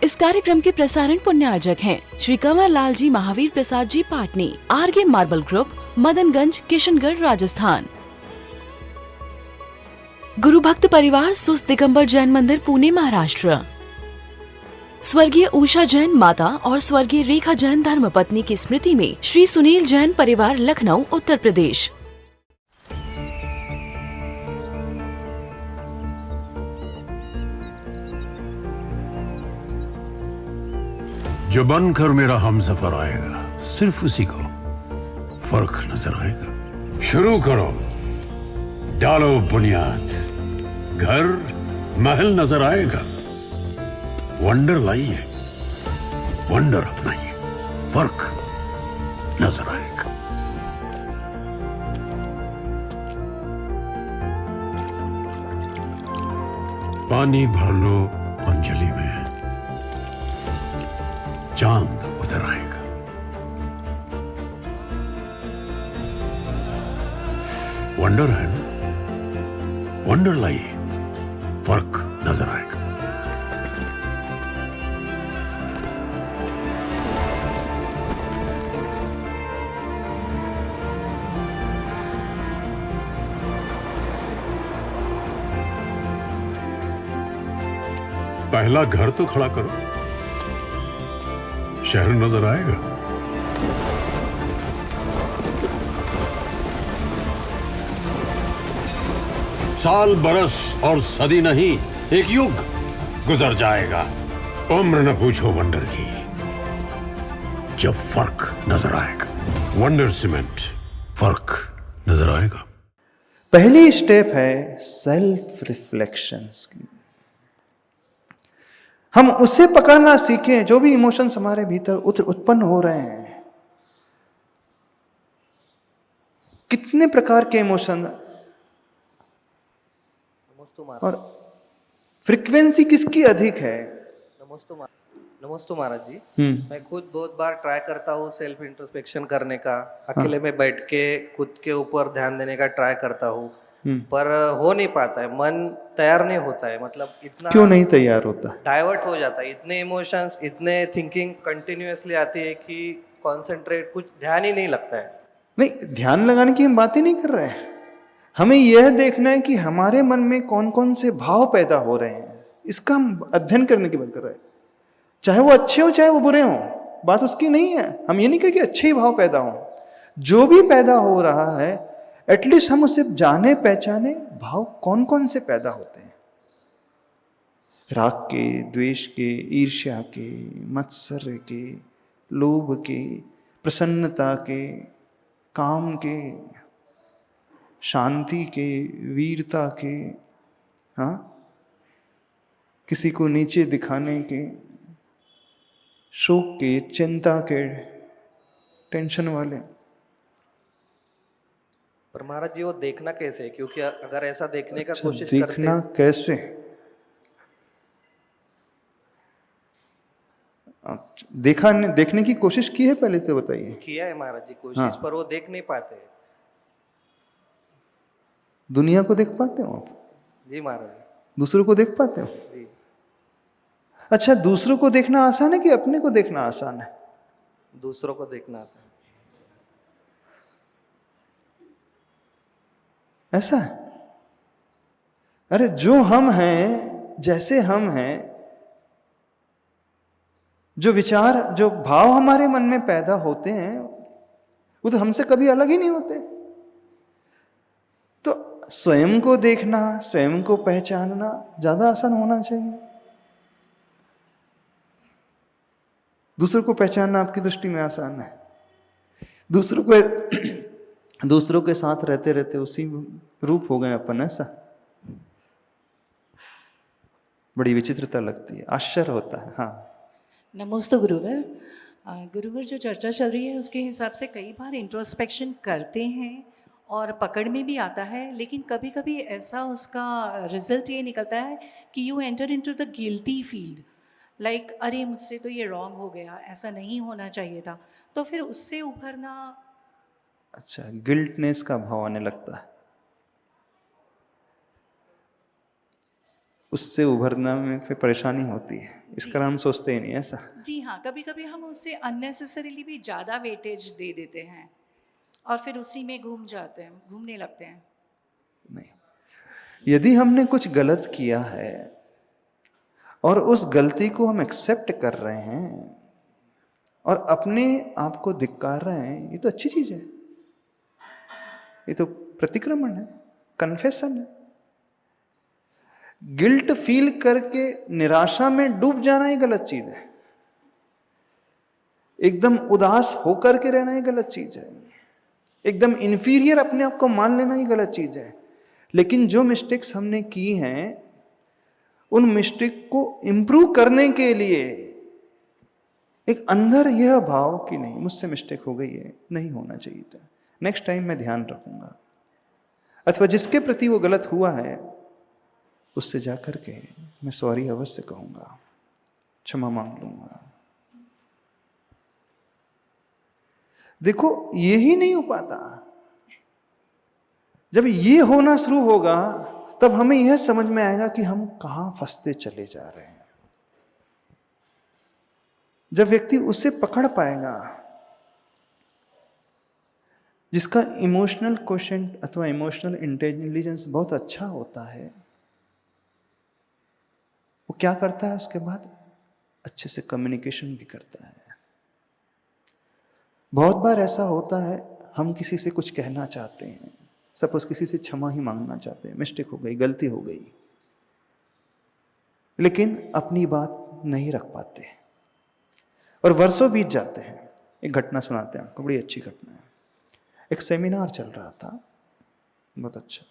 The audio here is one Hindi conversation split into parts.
इस कार्यक्रम के प्रसारण पुण्यार्जक हैं Shri Kanwar Lal ji Mahavir Prasad ji Patni, RK marble group, Madanganj, Kishangarh, Rajasthan. गुरु भक्त परिवार सुस्त दिगंबर जैन मंदिर, पुणे, महाराष्ट्र। स्वर्गीय उषा जैन माता और स्वर्गीय रेखा जैन धर्मपत्नी की स्मृति में श्री सुनील जैन परिवार, लखनऊ, उत्तर प्रदेश। जो बनकर मेरा हमसफर आएगा, सिर्फ उसी को फर्क नजर आएगा। शुरू करो, डालो बुनियाद, घर महल नजर आएगा। वंडर लाइए, वंडर अपनाइए, फर्क नजर आएगा। पानी भर लो अंजलि में, चांद उतर आएगा। वंडर है ना, वंडर लाइए, फर्क नजर आएगा। पहला घर तो खड़ा करो, शहर नजर आएगा। साल, बरस और सदी नहीं, एक युग गुजर जाएगा। उम्र न पूछो वंडर की, जब फर्क नजर आएगा। वंडर सीमेंट, फर्क नजर आएगा। पहली स्टेप है सेल्फ रिफ्लेक्शंस की। हम उसे पकड़ना सीखें जो भी इमोशंस हमारे भीतर उत्पन्न हो रहे हैं। कितने प्रकार के इमोशन और फ्रीक्वेंसी किसकी अधिक है? नमस्ते महाराज जी। मैं खुद बहुत बार ट्राई करता हूँ सेल्फ इंट्रोस्पेक्शन करने का, अकेले में बैठ के खुद के ऊपर ध्यान देने का ट्राई करता हूँ, पर हो नहीं पाता है। मन तैयार नहीं होता है, मतलब इतना क्यों नहीं तैयार होता? डाइवर्ट हो जाता है। इतने इमोशंस, इतने थिंकिंग कंटिन्यूअसली आती है कि कॉन्सेंट्रेट, कुछ ध्यान ही नहीं लगता है। नहीं, ध्यान लगाने की हम बात ही नहीं कर रहे हैं। हमें यह देखना है कि हमारे मन में कौन कौन से भाव पैदा हो रहे हैं, इसका हम अध्ययन करने की बात कर रहे हैं। चाहे वो अच्छे हो चाहे वो बुरे हो, बात उसकी नहीं है। हम ये नहीं कहें कि अच्छे ही भाव पैदा हो, जो भी पैदा हो रहा है एटलीस्ट हम उसे जाने पहचाने, भाव कौन कौन से पैदा होते हैं। राग के, द्वेष के, ईर्ष्या के, मत्सर्य के, लोभ के, प्रसन्नता के, काम के, शांति के, वीरता के, हाँ, किसी को नीचे दिखाने के, शोक के, चिंता के, टेंशन वाले। पर महाराज जी वो देखना कैसे है? क्योंकि अगर ऐसा देखने का कोशिश देखना करते, कैसे? देखने की कोशिश की है पहले तो बताइए। किया है महाराज जी कोशिश, हाँ। पर वो देख नहीं पाते। दुनिया को देख पाते हो आप? जी महाराज दूसरों को देख पाते हो? जी। अच्छा, दूसरों को देखना आसान है कि अपने को देखना आसान है? दूसरों को देखना आता है। ऐसा है? अरे जो हम हैं, जैसे हम हैं, जो विचार, जो भाव हमारे मन में पैदा होते हैं, वो तो हमसे कभी अलग ही नहीं होते। तो स्वयं को देखना, स्वयं को पहचानना ज्यादा आसान होना चाहिए। दूसरों को पहचानना आपकी दृष्टि में आसान है। दूसरों के साथ रहते रहते उसी रूप हो गए अपन, ऐसा बड़ी विचित्रता लगती है, आश्चर्य होता है। हाँ, नमस्ते गुरुवर। गुरुवर, जो चर्चा चल रही है उसके हिसाब से कई बार इंट्रोस्पेक्शन करते हैं और पकड़ में भी आता है, लेकिन कभी कभी ऐसा उसका रिजल्ट ये निकलता है कि you enter into the guilty field, like अरे मुझसे तो ये रॉन्ग हो गया, ऐसा नहीं होना चाहिए था। तो फिर उससे उभरना। अच्छा, गिल्टनेस का भाव आने लगता है। उससे उभरना में फिर परेशानी होती है, इस कारण हम सोचते ही नहीं ऐसा। जी हाँ, कभी कभी हम उससे अननेसेसरीली भी ज़्यादा वेटेज दे देते हैं और फिर उसी में घूमने लगते हैं। नहीं, यदि हमने कुछ गलत किया है और उस गलती को हम एक्सेप्ट कर रहे हैं और अपने आप को धिक्कार रहे हैं, ये तो अच्छी चीज है, ये तो प्रतिक्रमण है, कन्फेशन है। गिल्ट फील करके निराशा में डूब जाना ये गलत चीज है, एकदम उदास होकर के रहना ये गलत चीज है, एकदम इंफीरियर अपने आप को मान लेना ये गलत चीज है। लेकिन जो मिस्टेक्स हमने की हैं उन मिस्टेक को इंप्रूव करने के लिए एक अंदर यह भाव कि नहीं, मुझसे मिस्टेक हो गई है, नहीं होना चाहिए था, नेक्स्ट टाइम मैं ध्यान रखूंगा, अथवा जिसके प्रति वो गलत हुआ है उससे जाकर के मैं सॉरी अवश्य कहूंगा, क्षमा मांग लूंगा। देखो यही नहीं हो पाता, जब ये होना शुरू होगा तब हमें यह समझ में आएगा कि हम कहां फंसते चले जा रहे हैं। जब व्यक्ति उसे पकड़ पाएगा जिसका इमोशनल क्वोशेंट अथवा इमोशनल इंटेलिजेंस बहुत अच्छा होता है, वो क्या करता है उसके बाद अच्छे से कम्युनिकेशन भी करता है। बहुत बार ऐसा होता है हम किसी से कुछ कहना चाहते हैं, सपोज किसी से क्षमा ही मांगना चाहते हैं, मिस्टेक हो गई, गलती हो गई, लेकिन अपनी बात नहीं रख पाते और वर्षों बीत जाते हैं। एक घटना सुनाते हैं आपको, बड़ी अच्छी घटना है। एक सेमिनार चल रहा था, बहुत अच्छा,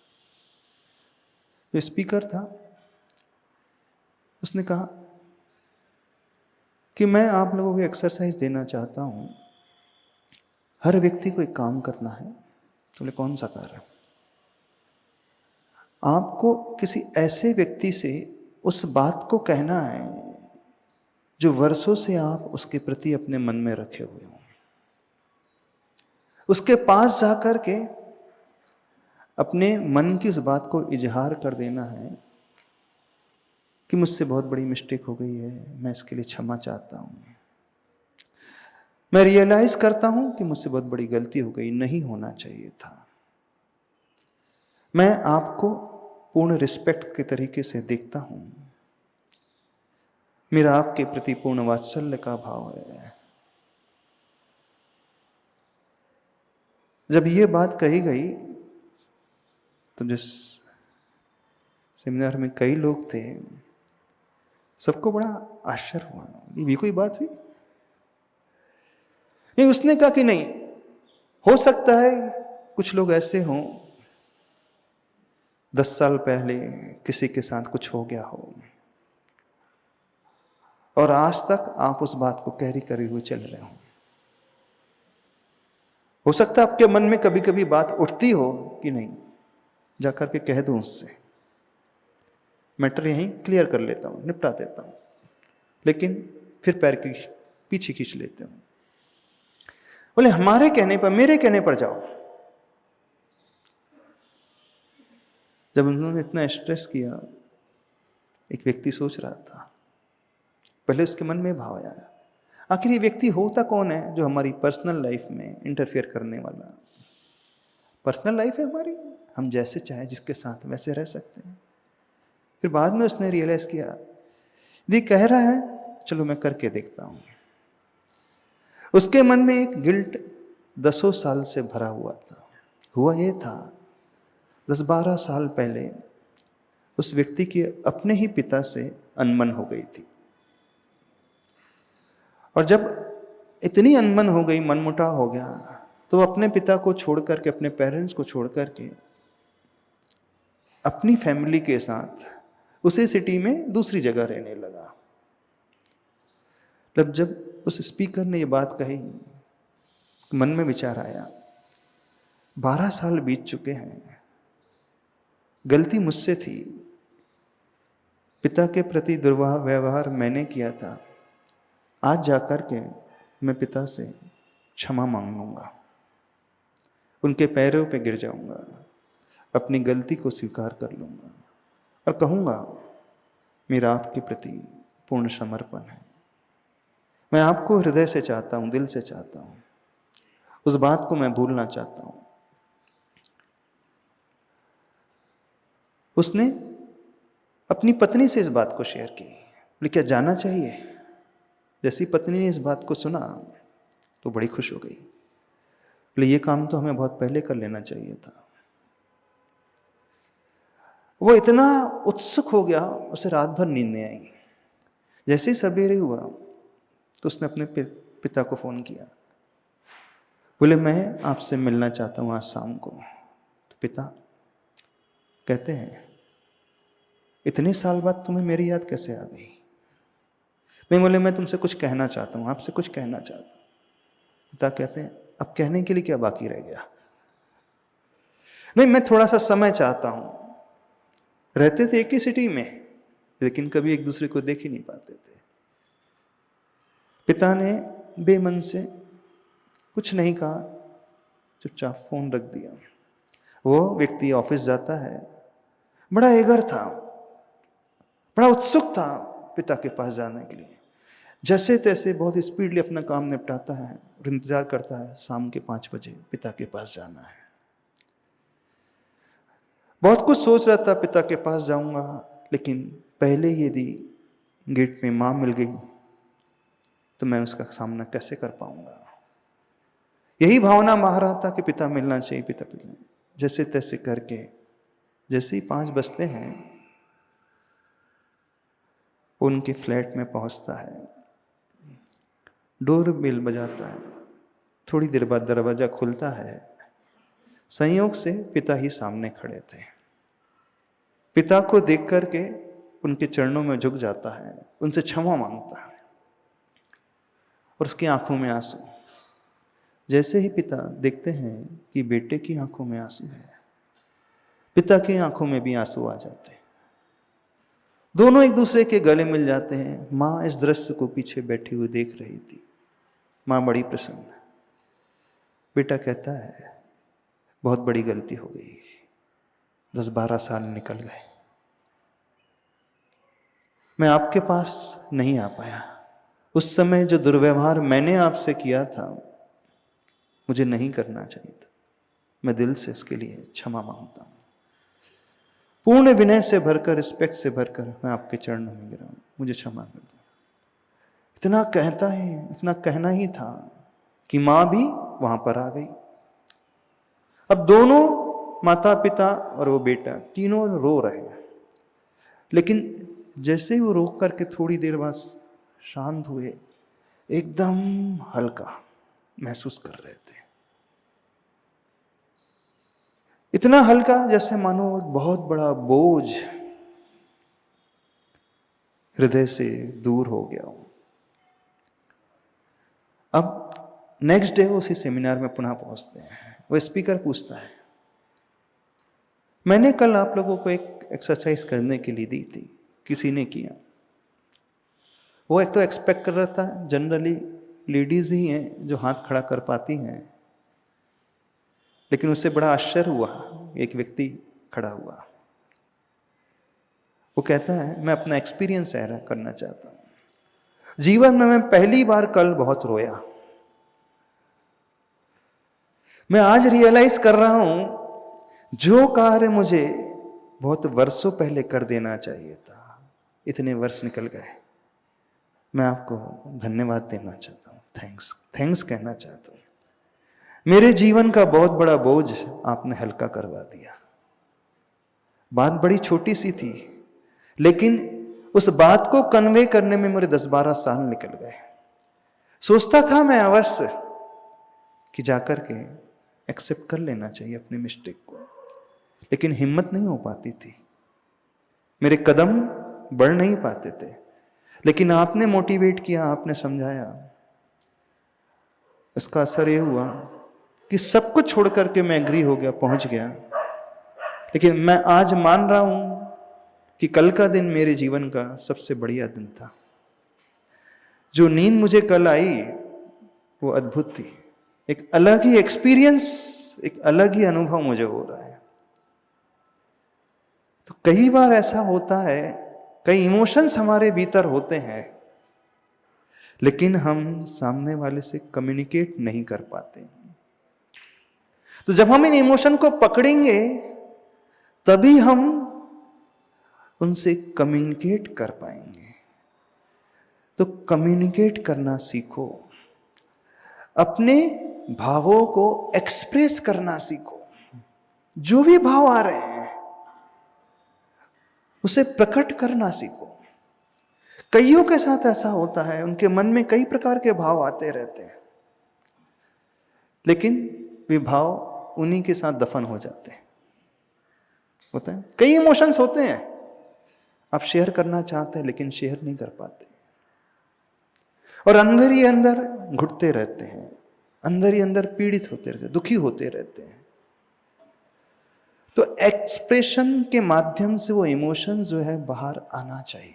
जो स्पीकर था उसने कहा कि मैं आप लोगों को एक्सरसाइज देना चाहता हूं, हर व्यक्ति को एक काम करना है। तो बोले कौन सा कार्य? आपको किसी ऐसे व्यक्ति से उस बात को कहना है जो वर्षों से आप उसके प्रति अपने मन में रखे हुए हो। उसके पास जाकर के अपने मन की उस बात को इजहार कर देना है कि मुझसे बहुत बड़ी मिस्टेक हो गई है, मैं इसके लिए क्षमा चाहता हूं, मैं रियलाइज करता हूं कि मुझसे बहुत बड़ी गलती हो गई, नहीं होना चाहिए था, मैं आपको पूर्ण रिस्पेक्ट के तरीके से देखता हूं, मेरा आपके प्रति पूर्ण वात्सल्य का भाव है। जब ये बात कही गई तो जिस सेमिनार में कई लोग थे, सबको बड़ा आश्चर्य हुआ, ये भी कोई बात हुई? नहीं, उसने कहा कि नहीं, हो सकता है कुछ लोग ऐसे हों 10 साल पहले किसी के साथ कुछ हो गया हो और आज तक आप उस बात को कैरी करे हुए चल रहे हो सकता है आपके मन में कभी कभी बात उठती हो कि नहीं, जाकर के कह दूं उससे, मैटर यहीं क्लियर कर लेता हूं, निपटा देता हूं, लेकिन फिर पैर के पीछे खींच लेते हूं। बोले हमारे कहने पर, मेरे कहने पर जाओ। जब उन्होंने इतना स्ट्रेस किया, एक व्यक्ति सोच रहा था, पहले उसके मन में भाव आया, आखिर ये व्यक्ति होता कौन है जो हमारी पर्सनल लाइफ में इंटरफेयर करने वाला? पर्सनल लाइफ है हमारी, हम जैसे चाहे जिसके साथ वैसे रह सकते हैं। फिर बाद में उसने रियलाइज किया, यदि कह रहा है चलो मैं करके देखता हूं। उसके मन में एक गिल्ट 10 साल से भरा हुआ था। हुआ ये था, 10-12 साल पहले उस व्यक्ति की अपने ही पिता से अनबन हो गई थी, और जब इतनी अनबन हो गई, मनमुटाव हो गया, तो वो अपने पिता को छोड़ करके, अपने पेरेंट्स को छोड़ करके अपनी फैमिली के साथ उसी सिटी में दूसरी जगह रहने लगा। जब उस स्पीकर ने ये बात कही, मन में विचार आया, 12 साल बीत चुके हैं, गलती मुझसे थी, पिता के प्रति दुर्व्यवहार मैंने किया था, आज जाकर के मैं पिता से क्षमा मांग लूंगा, उनके पैरों पे गिर जाऊंगा, अपनी गलती को स्वीकार कर लूंगा और कहूंगा मेरा आपके प्रति पूर्ण समर्पण है। मैं आपको हृदय से चाहता हूँ, दिल से चाहता हूँ, उस बात को मैं भूलना चाहता हूँ। उसने अपनी पत्नी से इस बात को शेयर की, बोले क्या जाना चाहिए? जैसी पत्नी ने इस बात को सुना तो बड़ी खुश हो गई, बोले ये काम तो हमें बहुत पहले कर लेना चाहिए था। वो इतना उत्सुक हो गया, उसे रात भर नींद नहीं आई। जैसे ही सवेरे हुआ तो उसने अपने पिता को फोन किया, बोले मैं आपसे मिलना चाहता हूँ आज शाम को। तो पिता कहते हैं इतने साल बाद तुम्हें मेरी याद कैसे आ गई? नहीं, बोले मैं तुमसे कुछ कहना चाहता हूँ, आपसे कुछ कहना चाहता हूँ। पिता कहते हैं अब कहने के लिए क्या बाकी रह गया? नहीं, मैं थोड़ा सा समय चाहता हूँ। रहते थे एक ही सिटी में, लेकिन कभी एक दूसरे को देख ही नहीं पाते थे। पिता ने बेमन से कुछ नहीं कहा, चुपचाप फोन रख दिया। वो व्यक्ति ऑफिस जाता है, बड़ा एगर था, बड़ा उत्सुक था पिता के पास जाने के लिए। जैसे तैसे बहुत स्पीडली अपना काम निपटाता है और इंतजार करता है शाम के 5 बजे पिता के पास जाना है। बहुत कुछ सोच रहा था, पिता के पास जाऊंगा, लेकिन पहले यदि गेट में मां मिल गई तो मैं उसका सामना कैसे कर पाऊंगा। यही भावना मार रहा था कि पिता मिलना चाहिए, पिता मिलना। जैसे तैसे करके जैसे ही 5 बजते हैं उनके फ्लैट में पहुंचता है, डोर बेल बजाता है। थोड़ी देर बाद दरवाजा खुलता है, संयोग से पिता ही सामने खड़े थे। पिता को देख करके उनके चरणों में झुक जाता है, उनसे क्षमा मांगता है और उसकी आंखों में आंसू। जैसे ही पिता देखते हैं कि बेटे की आंखों में आंसू है, पिता की आंखों में भी आंसू आ जाते हैं। दोनों एक दूसरे के गले मिल जाते हैं। माँ इस दृश्य को पीछे बैठी हुई देख रही थी। माँ बड़ी प्रसन्न है। बेटा कहता है बहुत बड़ी गलती हो गई, 10-12 साल निकल गए, मैं आपके पास नहीं आ पाया। उस समय जो दुर्व्यवहार मैंने आपसे किया था मुझे नहीं करना चाहिए था। मैं दिल से उसके लिए क्षमा मांगता हूँ। पूर्ण विनय से भरकर, रिस्पेक्ट से भरकर मैं आपके चरणों में गिरा हूं, मुझे क्षमा कर दो। इतना कहता है, इतना कहना ही था कि मां भी वहां पर आ गई। अब दोनों माता पिता और वो बेटा तीनों रो रहे हैं, लेकिन जैसे ही वो रोक करके थोड़ी देर बाद शांत हुए, एकदम हल्का महसूस कर रहे थे। इतना हल्का जैसे मानो बहुत बड़ा बोझ हृदय से दूर हो गया हो। अब नेक्स्ट डे उसी सेमिनार में पुनः पहुंचते हैं। वो स्पीकर पूछता है, मैंने कल आप लोगों को एक एक्सरसाइज करने के लिए दी थी, किसी ने किया? वो एक तो एक्सपेक्ट कर रहा था, जनरली लेडीज ही हैं जो हाथ खड़ा कर पाती हैं, लेकिन उससे बड़ा आश्चर्य हुआ। एक व्यक्ति खड़ा हुआ, वो कहता है मैं अपना एक्सपीरियंस शेयर करना चाहता हूं। जीवन में मैं पहली बार कल बहुत रोया। मैं आज रियलाइज कर रहा हूं जो कार्य मुझे बहुत वर्षों पहले कर देना चाहिए था, इतने वर्ष निकल गए। मैं आपको धन्यवाद देना चाहता हूं, थैंक्स कहना चाहता हूं। मेरे जीवन का बहुत बड़ा बोझ आपने हल्का करवा दिया। बात बड़ी छोटी सी थी, लेकिन उस बात को कन्वे करने में मेरे 10-12 साल निकल गए। सोचता था मैं अवश्य कि जाकर के एक्सेप्ट कर लेना चाहिए अपनी मिस्टेक को, लेकिन हिम्मत नहीं हो पाती थी, मेरे कदम बढ़ नहीं पाते थे। लेकिन आपने मोटिवेट किया, आपने समझाया, इसका असर ये हुआ कि सब कुछ छोड़ करके मैं एग्री हो गया, पहुंच गया। लेकिन मैं आज मान रहा हूं कि कल का दिन मेरे जीवन का सबसे बढ़िया दिन था। जो नींद मुझे कल आई वो अद्भुत थी। एक अलग ही एक्सपीरियंस, एक अलग ही अनुभव मुझे हो रहा है। तो कई बार ऐसा होता है कई इमोशंस हमारे भीतर होते हैं, लेकिन हम सामने वाले से कम्युनिकेट नहीं कर पाते। तो जब हम इन इमोशन को पकड़ेंगे तभी हम उनसे कम्युनिकेट कर पाएंगे। तो कम्युनिकेट करना सीखो, अपने भावों को एक्सप्रेस करना सीखो। जो भी भाव आ रहे हैं उसे प्रकट करना सीखो। कईयों के साथ ऐसा होता है, उनके मन में कई प्रकार के भाव आते रहते हैं, लेकिन वे भाव उन्हीं के साथ दफन हो जाते हैं। होता है, कई इमोशंस होते हैं, आप शेयर करना चाहते हैं लेकिन शेयर नहीं कर पाते, और अंदर ही अंदर घुटते रहते हैं, अंदर ही अंदर पीड़ित होते रहते हैं, दुखी होते रहते हैं। तो एक्सप्रेशन के माध्यम से वो इमोशंस जो है बाहर आना चाहिए।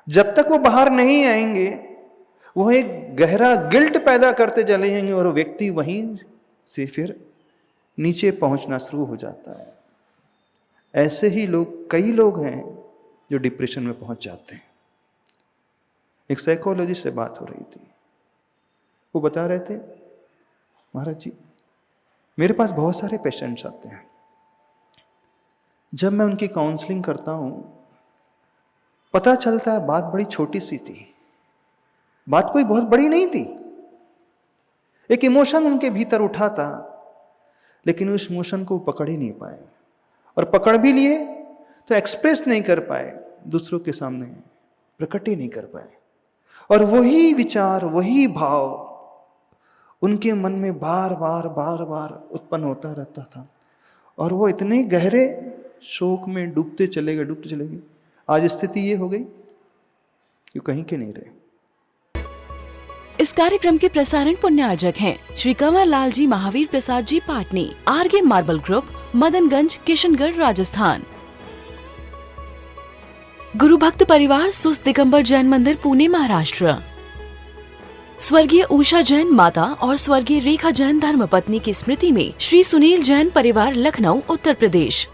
जब तक वो बाहर नहीं आएंगे वो एक गहरा गिल्ट पैदा करते चले जाएंगे और व्यक्ति वहीं से फिर नीचे पहुंचना शुरू हो जाता है। ऐसे ही कई लोग हैं जो डिप्रेशन में पहुंच जाते हैं। एक साइकोलॉजिस्ट से बात हो रही थी, वो बता रहे थे, महाराज जी मेरे पास बहुत सारे पेशेंट्स आते हैं, जब मैं उनकी काउंसलिंग करता हूं पता चलता है बात बड़ी छोटी सी थी, बात कोई बहुत बड़ी नहीं थी, एक इमोशन उनके भीतर उठा था, लेकिन उस इमोशन को पकड़ ही नहीं पाए, और पकड़ भी लिए तो एक्सप्रेस नहीं कर पाए, दूसरों के सामने प्रकट ही नहीं कर पाए, और वही विचार वही भाव उनके मन में बार बार उत्पन्न होता रहता था, और वो इतने गहरे शोक में डूबते चले गए। आज स्थिति ये हो गई कि कहीं के नहीं रहे। इस कार्यक्रम के प्रसारण पुण्यार्जक हैं Shri Kanwar Lal ji Mahavir Prasad ji Patni, RK marble group, Madanganj, Kishangarh, Rajasthan. गुरु भक्त परिवार सुस्त दिगंबर जैन मंदिर, पुणे, महाराष्ट्र। स्वर्गीय उषा जैन माता और स्वर्गीय रेखा जैन धर्मपत्नी की स्मृति में श्री सुनील जैन परिवार, लखनऊ, उत्तर प्रदेश।